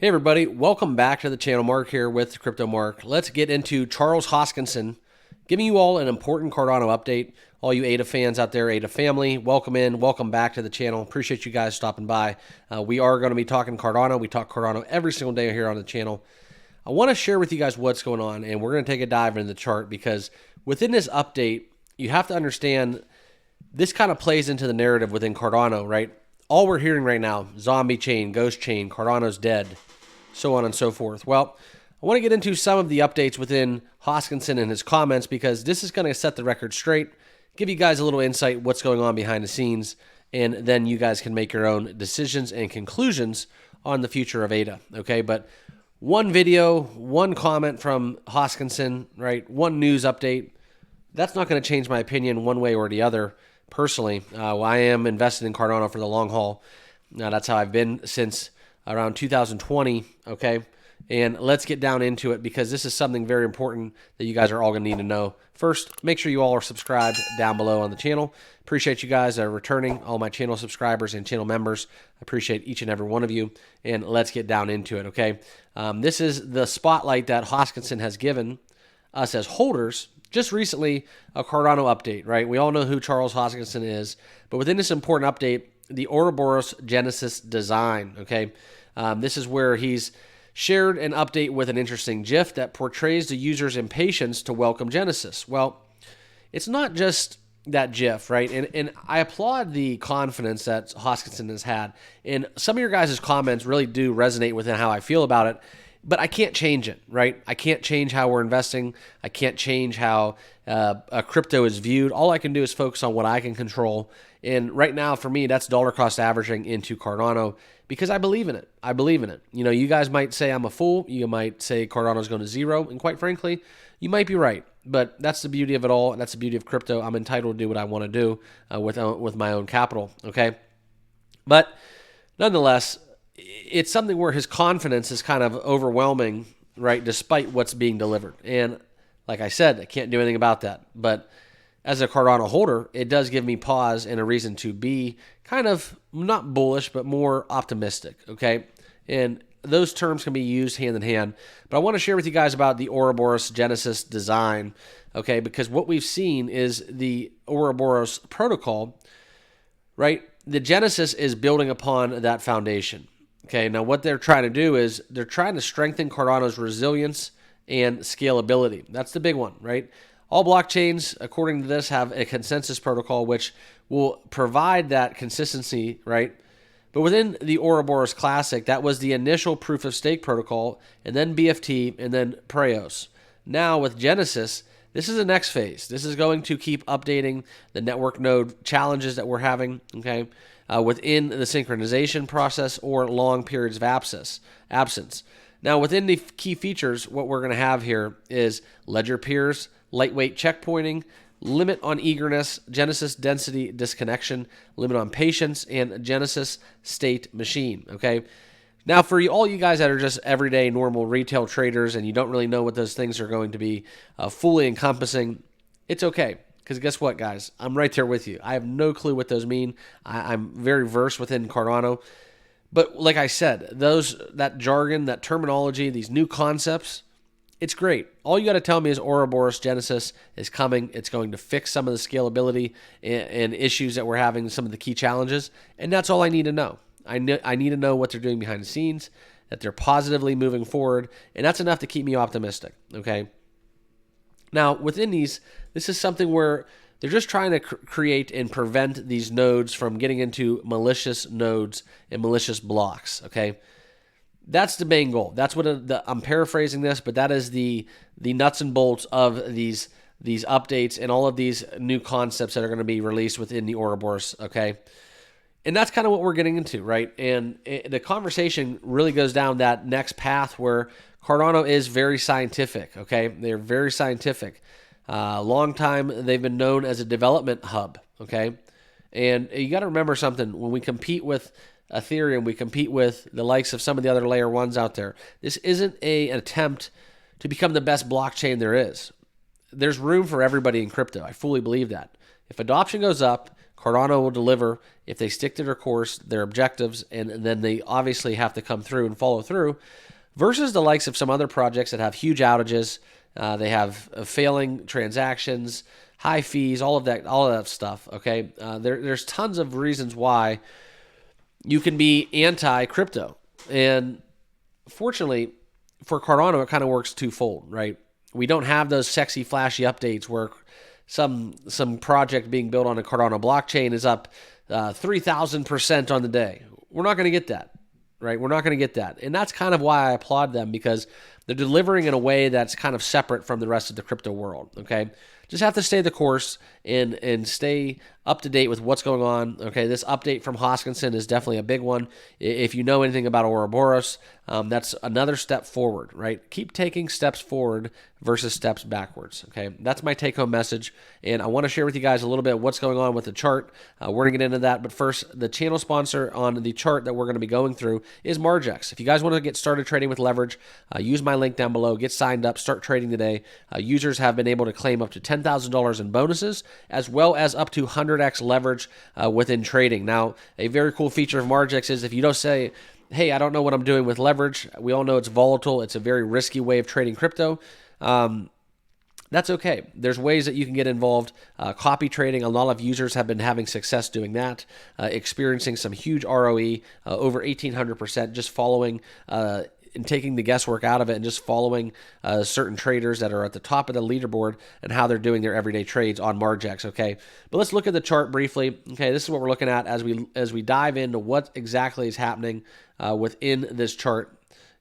Hey everybody, welcome back to the channel. Mark here with Crypto Mark. Let's get into Charles Hoskinson giving you all an important Cardano update. All you ADA fans out there, ADA family, welcome in, welcome back to the channel. Appreciate you guys stopping by. We are going to be talking Cardano. We talk Cardano every single day here on the channel. I want to share with you guys what's going on, and we're going to take a dive into the chart because within this update, you have to understand this kind of plays into the narrative within Cardano, right? All we're hearing right now, zombie chain, ghost chain, Cardano's dead, so on and so forth. Well, I want to get into some of the updates within Hoskinson and his comments because this is going to set the record straight, give you guys a little insight what's going on behind the scenes, and then you guys can make your own decisions and conclusions on the future of ADA, okay? But one video, one comment from Hoskinson, right? One news update, that's not going to change my opinion one way or the other. Personally, I am invested in Cardano for the long haul. Now, that's how I've been since around 2020, okay? And let's get down into it because this is something very important that you guys are all going to need to know. First, make sure you all are subscribed down below on the channel. Appreciate you guys returning, all my channel subscribers and channel members. Appreciate each and every one of you. And let's get down into it, okay? This is the spotlight that Hoskinson has given us as holders. Just recently, a Cardano update, right? We all know who Charles Hoskinson is, but within this important update, the Ouroboros Genesis design, okay? This is where he's shared an update with an interesting GIF that portrays the user's impatience to welcome Genesis. Well, it's not just that GIF, right? And I applaud the confidence that Hoskinson has had. And some of your guys' comments really do resonate with how I feel about it. But I can't change it, right? I can't change how we're investing. I can't change how a crypto is viewed. All I can do is focus on what I can control. And right now, for me, that's dollar cost averaging into Cardano because I believe in it. I believe in it. You know, you guys might say I'm a fool. You might say Cardano's going to zero. And quite frankly, you might be right. But that's the beauty of it all. And that's the beauty of crypto. I'm entitled to do what I want to do with my own capital, okay? But nonetheless, it's something where his confidence is kind of overwhelming, right, despite what's being delivered. And like I said, I can't do anything about that. But as a Cardano holder, it does give me pause and a reason to be kind of not bullish, but more optimistic, okay? And those terms can be used hand in hand. But I want to share with you guys about the Ouroboros Genesis design, okay? Because what we've seen is the Ouroboros protocol, right? The Genesis is building upon that foundation. Okay, now what they're trying to do is they're trying to strengthen Cardano's resilience and scalability. That's the big one, right? All blockchains, according to this, have a consensus protocol which will provide that consistency, right? But within the Ouroboros Classic, that was the initial proof of stake protocol, and then BFT, and then Preos. Now with Genesis, this is the next phase. This is going to keep updating the network node challenges that we're having, okay? Within the synchronization process or long periods of absence. Now, within the key features, what we're going to have here is ledger peers, lightweight checkpointing, limit on eagerness, Genesis density disconnection, limit on patience, and Genesis state machine, okay? Now, for all you guys that are just everyday normal retail traders and you don't really know what those things are going to be fully encompassing, it's okay. Because guess what, guys? I'm right there with you. I have no clue what those mean. I'm very versed within Cardano. But like I said, that jargon, that terminology, these new concepts, it's great. All you got to tell me is Ouroboros Genesis is coming. It's going to fix some of the scalability and issues that we're having, some of the key challenges. And that's all I need to know. I need to know what they're doing behind the scenes, that they're positively moving forward. And that's enough to keep me optimistic, okay? Now, within these, this is something where they're just trying to create and prevent these nodes from getting into malicious nodes and malicious blocks, okay? That's the main goal. That's what I'm paraphrasing this, but that is the nuts and bolts of these updates and all of these new concepts that are going to be released within the Ouroboros, okay? And that's kind of what we're getting into, right? And the conversation really goes down that next path where Cardano is very scientific, okay? They're very scientific. Long time, they've been known as a development hub, okay? And you got to remember something. When we compete with Ethereum, we compete with the likes of some of the other layer ones out there. This isn't an attempt to become the best blockchain there is. There's room for everybody in crypto. I fully believe that. If adoption goes up, Cardano will deliver if they stick to their course, their objectives, and then they obviously have to come through and follow through, versus the likes of some other projects that have huge outages. They have failing transactions, high fees, all of that stuff. Okay, there's tons of reasons why you can be anti-crypto, and fortunately for Cardano, it kind of works twofold, right? We don't have those sexy, flashy updates where some project being built on a Cardano blockchain is up 3,000% on the day. We're not going to get that, right? We're not going to get that. And that's kind of why I applaud them, because they're delivering in a way that's kind of separate from the rest of the crypto world, okay? Just have to stay the course and stay up to date with what's going on. Okay, this update from Hoskinson is definitely a big one. If you know anything about Ouroboros, that's another step forward, right? Keep taking steps forward versus steps backwards. Okay, that's my take-home message, and I want to share with you guys a little bit of what's going on with the chart. We're gonna get into that, but first, the channel sponsor on the chart that we're going to be going through is Margex. If you guys want to get started trading with leverage, use my link down below. Get signed up, start trading today. Users have been able to claim up to $10,000 in bonuses, as well as up to 100x leverage within trading. Now, a very cool feature of Margex is if you don't say, hey, I don't know what I'm doing with leverage, we all know it's volatile, it's a very risky way of trading crypto, that's okay. There's ways that you can get involved. Copy trading, a lot of users have been having success doing that, experiencing some huge ROE, over 1,800%, just following and taking the guesswork out of it and just following certain traders that are at the top of the leaderboard and how they're doing their everyday trades on Margex, okay? But let's look at the chart briefly. Okay, this is what we're looking at as we dive into what exactly is happening within this chart.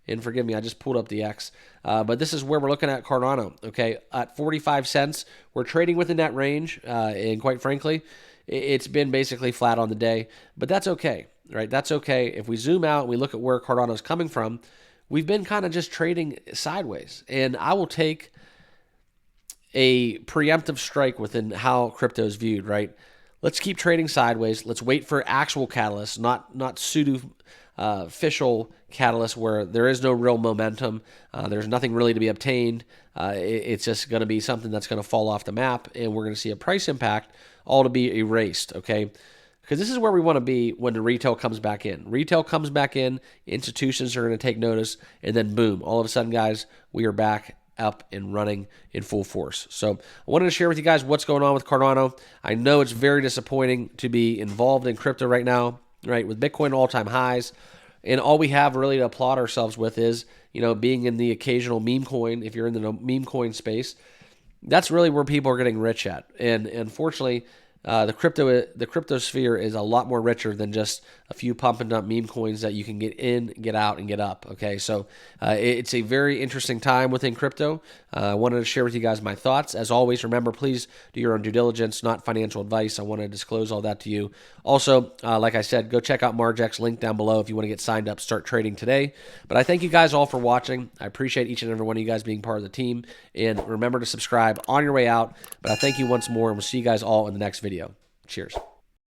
And forgive me, I just pulled up the X. But this is where we're looking at Cardano, okay? At 45 cents, we're trading within that range, and quite frankly, it's been basically flat on the day. But that's okay, right? That's okay. If we zoom out and we look at where Cardano is coming from, we've been kind of just trading sideways. And I will take a preemptive strike within how crypto is viewed, right? Let's keep trading sideways. Let's wait for actual catalysts, not pseudo official catalysts where there is no real momentum. There's nothing really to be obtained. It's just going to be something that's going to fall off the map, and we're going to see a price impact all to be erased, okay? Because this is where we want to be when the retail comes back in. Retail comes back in, institutions are going to take notice, and then boom, all of a sudden, guys, we are back up and running in full force. So I wanted to share with you guys what's going on with Cardano. I know it's very disappointing to be involved in crypto right now, right, with Bitcoin all-time highs. And all we have really to applaud ourselves with is, being in the occasional meme coin. If you're in the meme coin space, that's really where people are getting rich at. And unfortunately, the crypto sphere is a lot more richer than just a few pump and dump meme coins that you can get in, get out, and get up. Okay, so it's a very interesting time within crypto. I wanted to share with you guys my thoughts. As always, remember, please do your own due diligence, not financial advice. I want to disclose all that to you. Also, like I said, go check out Margex, link down below if you want to get signed up, start trading today. But I thank you guys all for watching. I appreciate each and every one of you guys being part of the team. And remember to subscribe on your way out. But I thank you once more, and we'll see you guys all in the next video. Cheers.